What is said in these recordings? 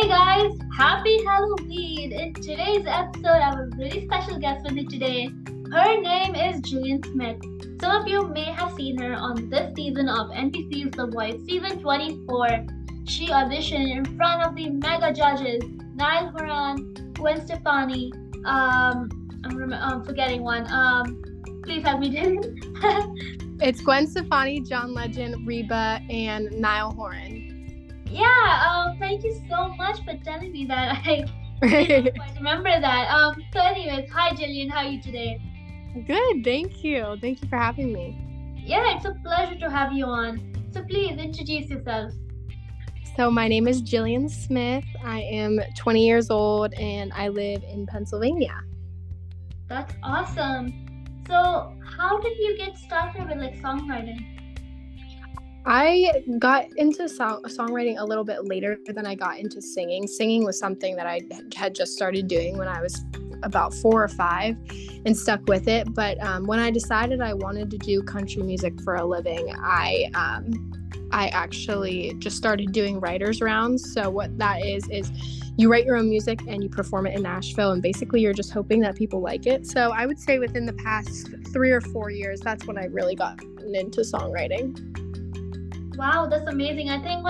Hey guys, happy Halloween! In today's episode, I have a really special guest with me today. Her name is Gillian Smith. Some of you may have seen her on this season of NBC's The Voice, season 24. She auditioned in front of the mega judges, Niall Horan, Gwen Stefani, I'm forgetting one. Please help me, Gillian. It's Gwen Stefani, John Legend, Reba, and Niall Horan. Yeah, thank you so much for telling me that. I didn't quite remember that. So anyways, hi Gillian, how are you today? Good, thank you. Thank you for having me. Yeah, it's a pleasure to have you on. So please introduce yourself. So my name is Gillian Smith. I am 20 years old and I live in Pennsylvania. That's awesome. So how did you get started with songwriting? I got into songwriting a little bit later than I got into singing. Singing was something that I had just started doing when I was about 4 or 5 and stuck with it. But when I decided I wanted to do country music for a living, I actually just started doing writers rounds. So what that is you write your own music and you perform it in Nashville, and basically you're just hoping that people like it. So I would say within the past 3 or 4 years, that's when I really got into songwriting. Wow, that's amazing. I think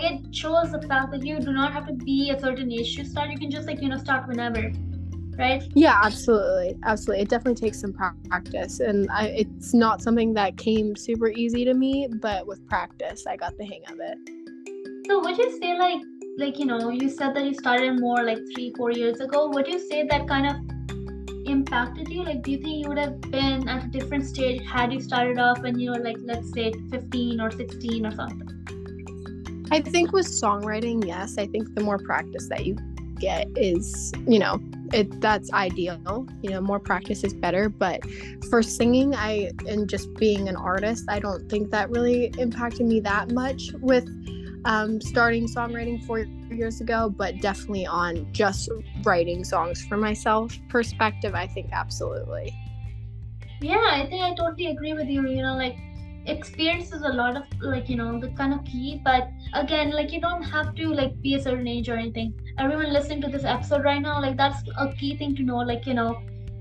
it shows the fact that you do not have to be a certain age to start. You can just start whenever, right? Yeah, absolutely. It definitely takes some practice, and it's not something that came super easy to me, but with practice I got the hang of it. So would you say you said that you started more 3-4 years ago, would you say that kind of impacted you? Do you think you would have been at a different stage had you started off when you were let's say 15 or 16 or something? I think with songwriting, yes. I think the more practice that you get is, that's ideal. More practice is better. But for singing, and just being an artist, I don't think that really impacted me that much with starting songwriting 4 years ago, but definitely on just writing songs for myself perspective, I think absolutely. Yeah, I think I totally agree with you. Experience is a lot of the kind of key, but again, you don't have to be a certain age or anything. Everyone listening to this episode right now, that's a key thing to know.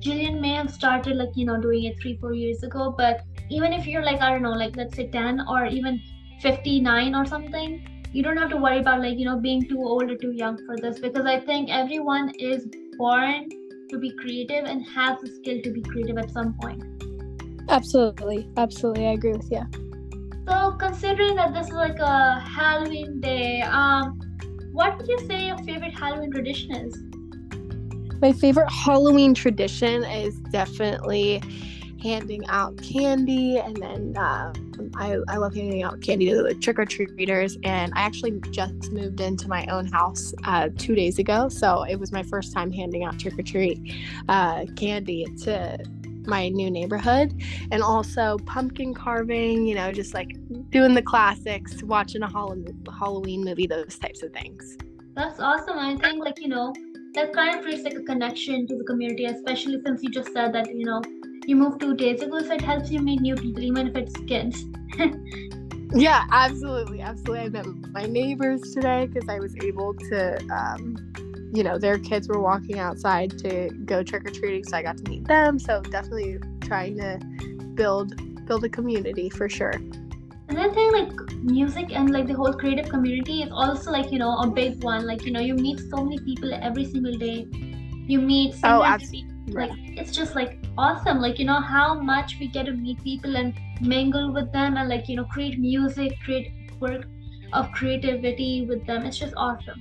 Gillian may have started doing it 3-4 years ago, but even if you're I don't know, let's say 10 or even 59 or something, you don't have to worry about being too old or too young for this, because I think everyone is born to be creative and has the skill to be creative at some point. Absolutely, I agree with you. So considering that this is a Halloween day, what would you say your favorite Halloween tradition is? My favorite Halloween tradition is definitely handing out candy, and then I love handing out candy to the trick-or-treaters, and I actually just moved into my own house 2 days ago, so it was my first time handing out trick-or-treat candy to my new neighborhood. And also pumpkin carving, just doing the classics, watching a Halloween movie, those types of things. That's awesome. I think that kind of creates a connection to the community, especially since you just said that you moved 2 days ago, so it helps you meet new people, even if it's kids. Yeah, absolutely. I met my neighbors today because I was able to, their kids were walking outside to go trick-or-treating, so I got to meet them. So definitely trying to build a community for sure. And I think music and the whole creative community is also a big one. You meet so many people every single day. You meet so many people. It's just awesome. How much we get to meet people and mingle with them and create music, create work of creativity with them. It's just awesome.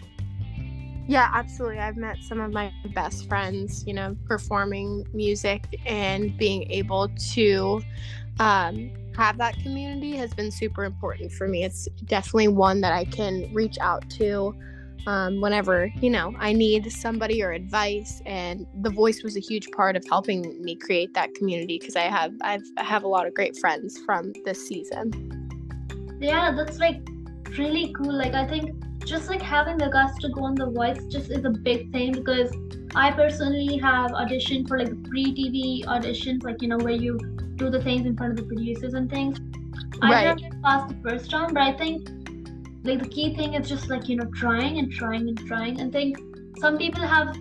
Yeah, absolutely. I've met some of my best friends, performing music, and being able to have that community has been super important for me. It's definitely one that I can reach out to whenever, I need somebody or advice. And The Voice was a huge part of helping me create that community, because I have a lot of great friends from this season. Yeah, that's really cool. I think just having the guts to go on The Voice just is a big thing, because I personally have auditioned for pre-TV auditions, where you do the things in front of the producers and things. I didn't get past the first round, but I think like the key thing is just like, trying and trying and trying. I think some people have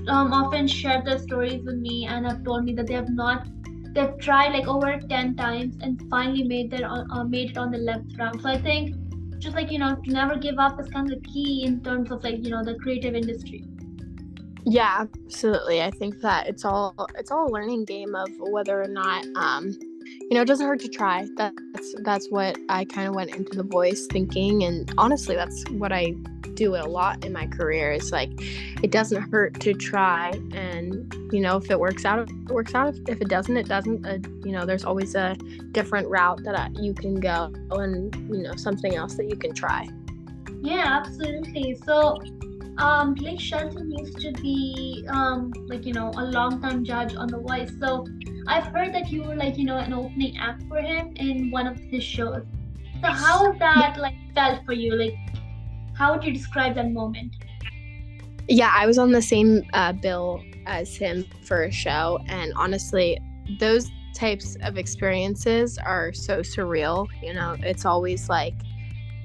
often shared their stories with me and have told me that they've tried like over 10 times and finally made it on the 11th round. So I think just like, to never give up is kind of the key in terms of like, the creative industry. Yeah, absolutely. I think that it's all a learning game of whether or not it doesn't hurt to try. That's what I kind of went into The Voice thinking, and honestly, that's what I do a lot in my career. Is like, it doesn't hurt to try, and if it works out, it works out. If it doesn't, it doesn't. There's always a different route that you can go, and something else that you can try. Yeah, absolutely. So, Blake Shelton used to be a long-time judge on The Voice. So I've heard that you were like, an opening act for him in one of his shows. So how has that like felt for you? Like, how would you describe that moment? Yeah, I was on the same bill as him for a show, and honestly, those types of experiences are so surreal. It's always like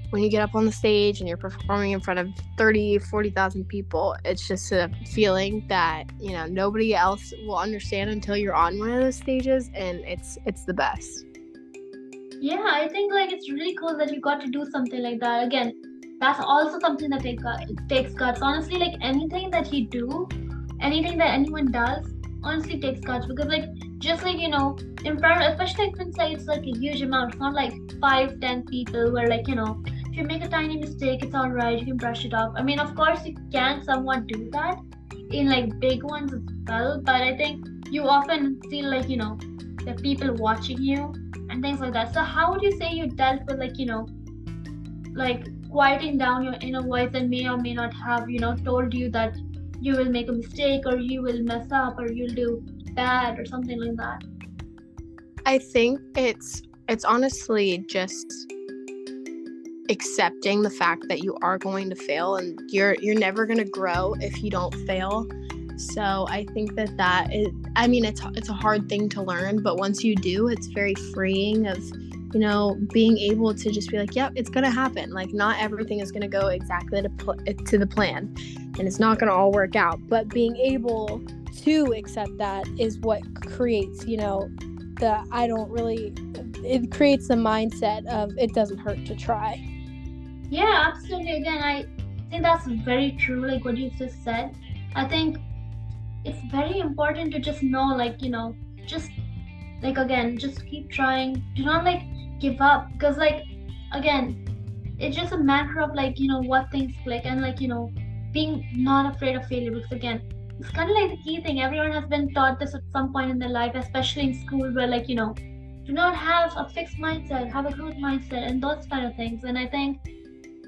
when you get up on the stage and you're performing in front of 30, 40,000 people, it's just a feeling that, nobody else will understand until you're on one of those stages, and it's the best. Yeah, I think like it's really cool that you got to do something like that. Again, that's also something that takes guts. Honestly, like anything that you do, anything that anyone does, honestly takes guts, because like just like in front, especially like since like it's like a huge amount, it's not like 5-10 people where like if you make a tiny mistake, it's all right, you can brush it off. I mean, of course you can somewhat do that in like big ones as well, but I think you often feel like there are people watching you and things like that. So how would you say you dealt with like quieting down your inner voice that may or may not have told you that you will make a mistake or you will mess up or you'll do bad or something like that? I think it's honestly just accepting the fact that you are going to fail, and you're never going to grow if you don't fail. So I think that is, I mean, it's a hard thing to learn, but once you do, it's very freeing of being able to just be like, yep, it's going to happen. Like, not everything is going to go exactly to the plan, and it's not going to all work out, but being able to accept that is what creates it creates the mindset of it doesn't hurt to try. Yeah, absolutely. Again, I think that's very true, like what you just said. I think it's very important to just know, just like, again, just keep trying. Do not like give up, because like, again, it's just a matter of like, what things click, and like, being not afraid of failure, because again, it's kind of like the key thing. Everyone has been taught this at some point in their life, especially in school, where like, do not have a fixed mindset, have a growth mindset, and those kind of things. And I think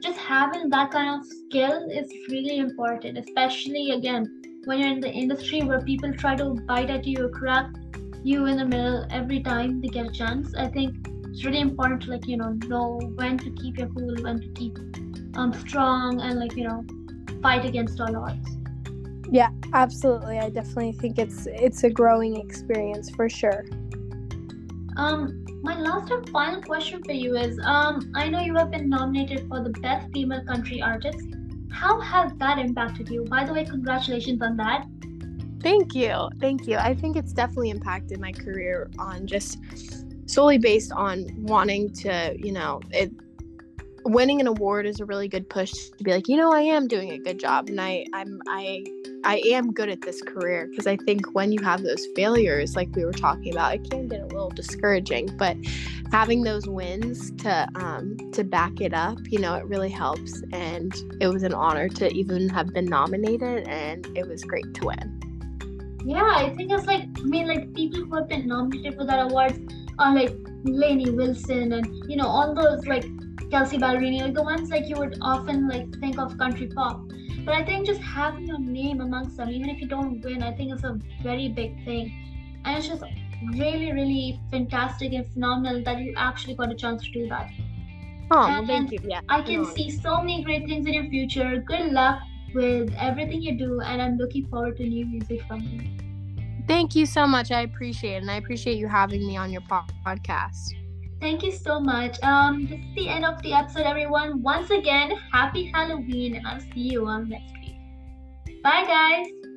just having that kind of skill is really important, especially again when you're in the industry where people try to bite at you or correct you in the middle every time they get a chance. I think it's really important to like know when to keep your cool, when to keep strong, and like fight against all odds. Yeah, absolutely. I definitely think it's a growing experience for sure. My last and final question for you is, I know you have been nominated for the Best Female Country Artist. How has that impacted you? By the way, congratulations on that. Thank you. I think it's definitely impacted my career on just solely based on wanting to, winning an award is a really good push to be like, I am doing a good job, and I am good at this career. Because I think when you have those failures, like we were talking about, it can get a little discouraging, but having those wins to back it up, it really helps. And it was an honor to even have been nominated, and it was great to win. Yeah, I think it's like, people who have been nominated for that awards are like Lainey Wilson and all those like Kelsey Ballerini, like the ones like you would often like think of country pop. But I think just having your name amongst them, even if you don't win, I think it's a very big thing. And it's just really, really fantastic and phenomenal that you actually got a chance to do that. Oh, well, thank you. Yeah, I can see so many great things in your future. Good luck with everything you do, and I'm looking forward to new music from you. Thank you so much. I appreciate it, and I appreciate you having me on your podcast. Thank you so much. This is the end of the episode, everyone. Once again, happy Halloween, and I'll see you on next week. Bye, guys.